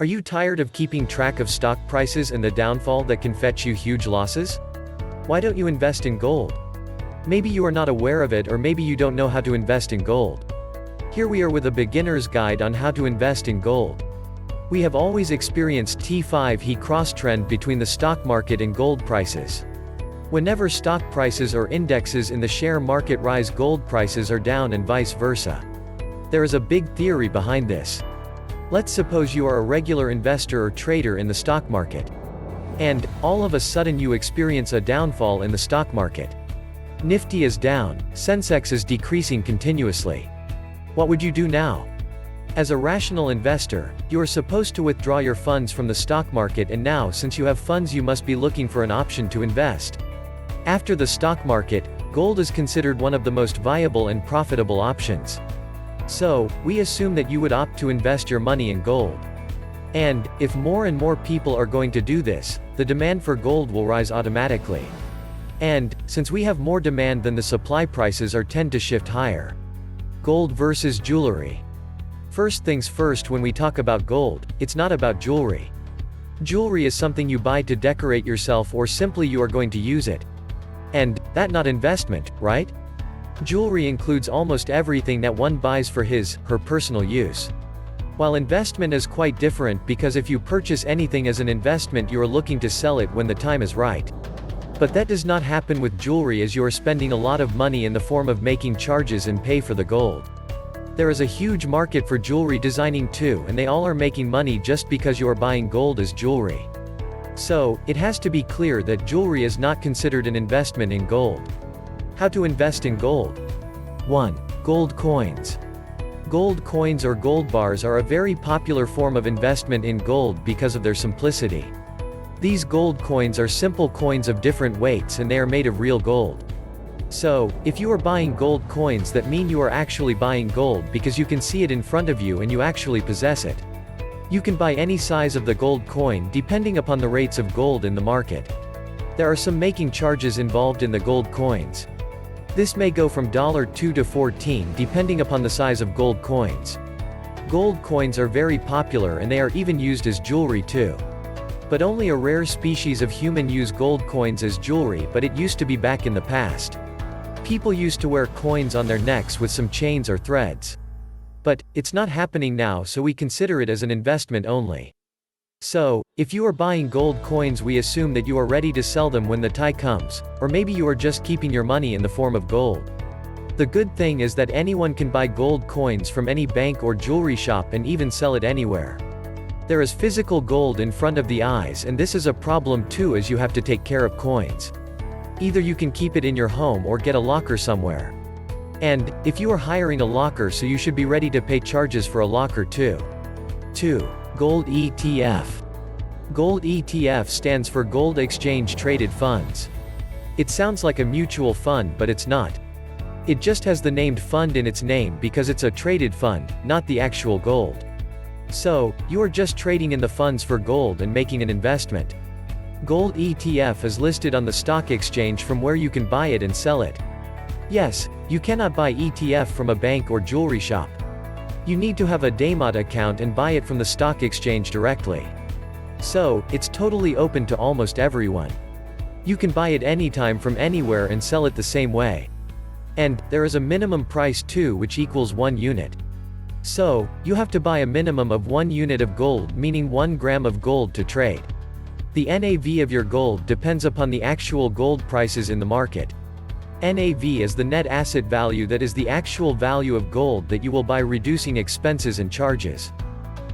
Are you tired of keeping track of stock prices and the downfall that can fetch you huge losses? Why don't you invest in gold? Maybe you are not aware of it, or maybe you don't know how to invest in gold. Here we are with a beginner's guide on how to invest in gold. We have always experienced T5 cross-trend between the stock market and gold prices. Whenever stock prices or indexes in the share market rise, gold prices are down, and vice versa. There is a big theory behind this. Let's suppose you are a regular investor or trader in the stock market. And, all of a sudden you experience a downfall in the stock market. Nifty is down, SENSEX is decreasing continuously. What would you do now? As a rational investor, you are supposed to withdraw your funds from the stock market, and now since you have funds you must be looking for an option to invest. After the stock market, gold is considered one of the most viable and profitable options. So, we assume that you would opt to invest your money in gold. And, if more and more people are going to do this, the demand for gold will rise automatically. And, since we have more demand than the supply, prices tend to shift higher. Gold versus jewelry. First things first, when we talk about gold, it's not about jewelry. Jewelry is something you buy to decorate yourself, or simply you are going to use it. And, that not investment, right? Jewelry includes almost everything that one buys for her personal use. While investment is quite different, because if you purchase anything as an investment you are looking to sell it when the time is right. But that does not happen with jewelry, as you are spending a lot of money in the form of making charges and pay for the gold. There is a huge market for jewelry designing too, and they all are making money just because you are buying gold as jewelry. So, it has to be clear that jewelry is not considered an investment in gold. How to invest in gold? 1. Gold coins. Gold coins or gold bars are a very popular form of investment in gold because of their simplicity. These gold coins are simple coins of different weights, and they are made of real gold. So, if you are buying gold coins, that mean you are actually buying gold because you can see it in front of you and you actually possess it. You can buy any size of the gold coin depending upon the rates of gold in the market. There are some making charges involved in the gold coins. This may go from $2 to $14 depending upon the size of gold coins. Gold coins are very popular, and they are even used as jewelry too. But only a rare species of human use gold coins as jewelry, but it used to be back in the past. People used to wear coins on their necks with some chains or threads. But, it's not happening now, so we consider it as an investment only. So, if you are buying gold coins, we assume that you are ready to sell them when the time comes, or maybe you are just keeping your money in the form of gold. The good thing is that anyone can buy gold coins from any bank or jewelry shop and even sell it anywhere. There is physical gold in front of the eyes, and this is a problem too, as you have to take care of coins. Either you can keep it in your home or get a locker somewhere. And, if you are hiring a locker, so you should be ready to pay charges for a locker too. 2. Gold ETF. Gold ETF stands for Gold Exchange Traded Funds. It sounds like a mutual fund, but it's not. It just has the named fund in its name because it's a traded fund, not the actual gold. So, you are just trading in the funds for gold and making an investment. Gold ETF is listed on the stock exchange, from where you can buy it and sell it. Yes, you cannot buy ETF from a bank or jewelry shop. You need to have a Demat account and buy it from the stock exchange directly. So, it's totally open to almost everyone. You can buy it anytime from anywhere and sell it the same way. And, there is a minimum price too, which equals 1 unit. So, you have to buy a minimum of 1 unit of gold, meaning 1 gram of gold, to trade. The NAV of your gold depends upon the actual gold prices in the market. NAV is the net asset value, that is the actual value of gold that you will buy, reducing expenses and charges.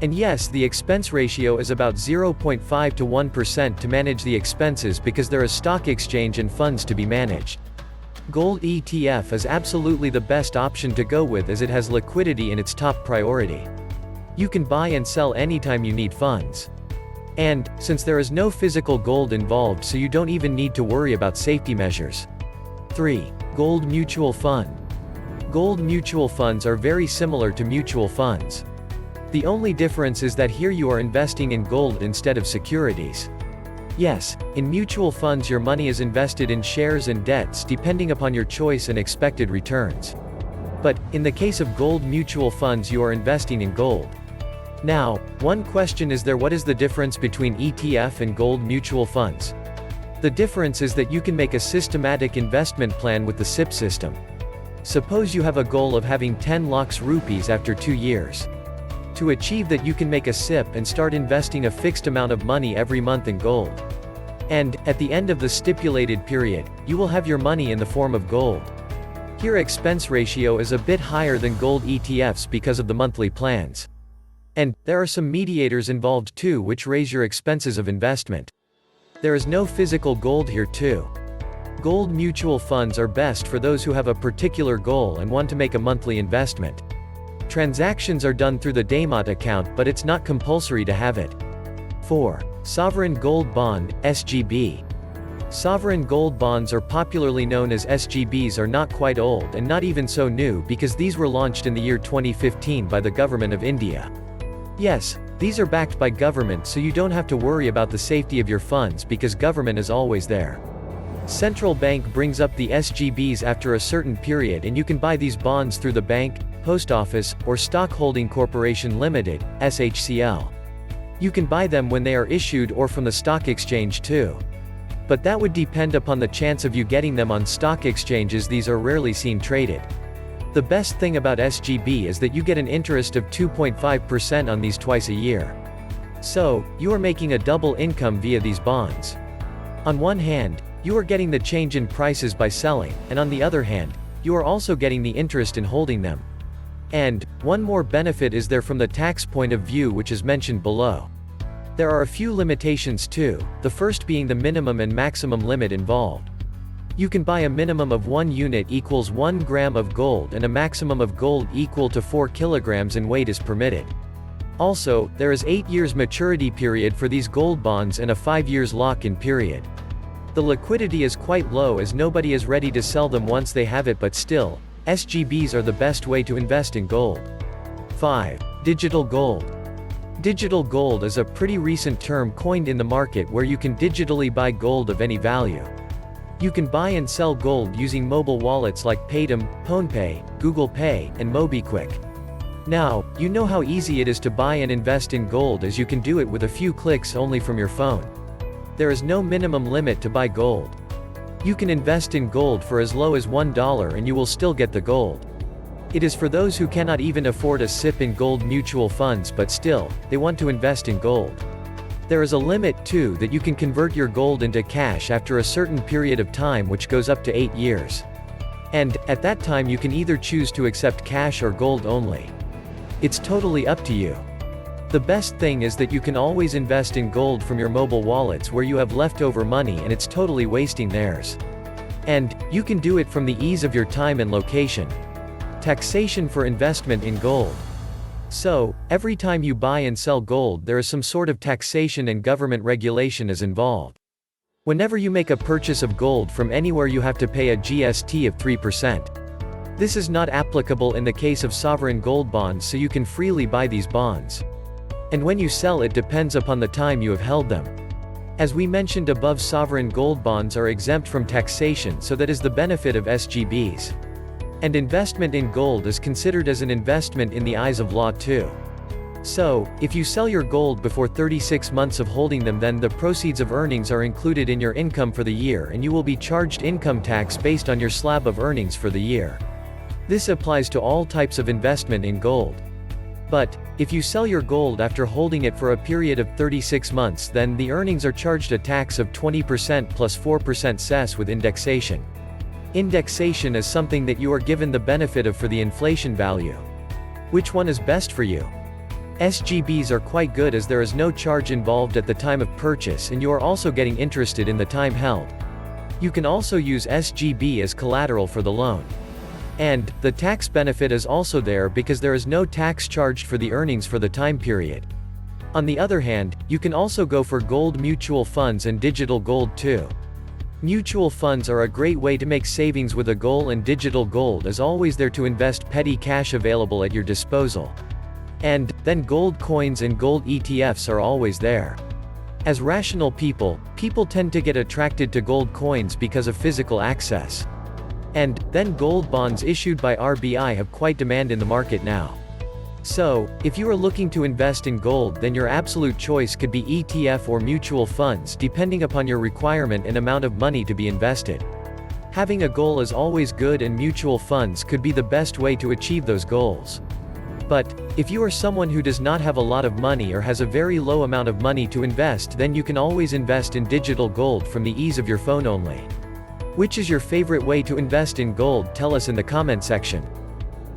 And yes, the expense ratio is about 0.5 to 1% to manage the expenses, because there is stock exchange and funds to be managed. Gold ETF is absolutely the best option to go with, as it has liquidity in its top priority. You can buy and sell anytime you need funds. And, since there is no physical gold involved, so you don't even need to worry about safety measures. 3. Gold mutual fund. Gold mutual funds are very similar to mutual funds. The only difference is that here you are investing in gold instead of securities. Yes, in mutual funds your money is invested in shares and debts depending upon your choice and expected returns. But, in the case of gold mutual funds, you are investing in gold. Now, one question is there: what is the difference between ETF and gold mutual funds? The difference is that you can make a systematic investment plan with the SIP system. Suppose you have a goal of having 10 lakhs rupees after 2 years. To achieve that, you can make a SIP and start investing a fixed amount of money every month in gold. And, at the end of the stipulated period, you will have your money in the form of gold. Here expense ratio is a bit higher than gold ETFs because of the monthly plans. And, there are some mediators involved too which raise your expenses of investment. There is no physical gold here too. Gold mutual funds are best for those who have a particular goal and want to make a monthly investment. Transactions are done through the Demat account, but it's not compulsory to have it. 4. Sovereign Gold Bond, SGB. Sovereign gold bonds, or popularly known as SGBs, are not quite old and not even so new because these were launched in the year 2015 by the government of India. Yes, these are backed by government, so you don't have to worry about the safety of your funds because government is always there. Central bank brings up the SGBs after a certain period, and you can buy these bonds through the bank, post office, or Stock Holding Corporation Limited, SHCL. You can buy them when they are issued or from the stock exchange too. But that would depend upon the chance of you getting them on stock exchanges. These are rarely seen traded. The best thing about SGB is that you get an interest of 2.5% on these twice a year. So, you are making a double income via these bonds. On one hand, you are getting the change in prices by selling, and on the other hand, you are also getting the interest in holding them. And, one more benefit is there from the tax point of view, which is mentioned below. There are a few limitations too, the first being the minimum and maximum limit involved. You can buy a minimum of 1 unit equals 1 gram of gold, and a maximum of gold equal to 4 kilograms in weight is permitted. Also, there is 8 years maturity period for these gold bonds and a 5 years lock-in period. The liquidity is quite low as nobody is ready to sell them once they have it, but still, SGBs are the best way to invest in gold. 5. Digital gold. Digital gold is a pretty recent term coined in the market where you can digitally buy gold of any value. You can buy and sell gold using mobile wallets like Paytm, PhonePe, Google Pay, and MobiKwik. Now, you know how easy it is to buy and invest in gold, as you can do it with a few clicks only from your phone. There is no minimum limit to buy gold. You can invest in gold for as low as $1 and you will still get the gold. It is for those who cannot even afford a SIP in gold mutual funds, but still, they want to invest in gold. There is a limit too, that you can convert your gold into cash after a certain period of time, which goes up to 8 years. And, at that time you can either choose to accept cash or gold only. It's totally up to you. The best thing is that you can always invest in gold from your mobile wallets where you have leftover money, and it's totally wasting theirs. And, you can do it from the ease of your time and location. Taxation for investment in gold. So, every time you buy and sell gold, there is some sort of taxation and government regulation is involved. Whenever you make a purchase of gold from anywhere, you have to pay a GST of 3%. This is not applicable in the case of sovereign gold bonds, so you can freely buy these bonds. And when you sell, it depends upon the time you have held them. As we mentioned above, sovereign gold bonds are exempt from taxation, so that is the benefit of SGBs. And investment in gold is considered as an investment in the eyes of law too. So, if you sell your gold before 36 months of holding them, then the proceeds of earnings are included in your income for the year, and you will be charged income tax based on your slab of earnings for the year. This applies to all types of investment in gold. But, if you sell your gold after holding it for a period of 36 months, then the earnings are charged a tax of 20% plus 4% cess with indexation. Indexation is something that you are given the benefit of for the inflation value. Which one is best for you? SGBs are quite good as there is no charge involved at the time of purchase, and you are also getting interested in the time held. You can also use SGB as collateral for the loan. And, the tax benefit is also there because there is no tax charged for the earnings for the time period. On the other hand, you can also go for gold mutual funds and digital gold too. Mutual funds are a great way to make savings with a goal, and digital gold is always there to invest petty cash available at your disposal. And, then gold coins and gold ETFs are always there. As rational people tend to get attracted to gold coins because of physical access. And, then gold bonds issued by RBI have quite demand in the market now. So, if you are looking to invest in gold, then your absolute choice could be ETF or mutual funds depending upon your requirement and amount of money to be invested. Having a goal is always good, and mutual funds could be the best way to achieve those goals. But, if you are someone who does not have a lot of money or has a very low amount of money to invest, then you can always invest in digital gold from the ease of your phone only. Which is your favorite way to invest in gold? Tell us in the comment section.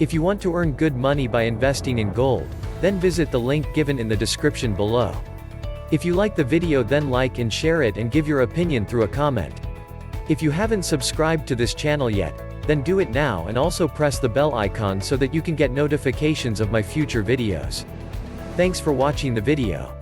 If you want to earn good money by investing in gold, then visit the link given in the description below. If you like the video, then like and share it and give your opinion through a comment. If you haven't subscribed to this channel yet, then do it now, and also press the bell icon so that you can get notifications of my future videos. Thanks for watching the video.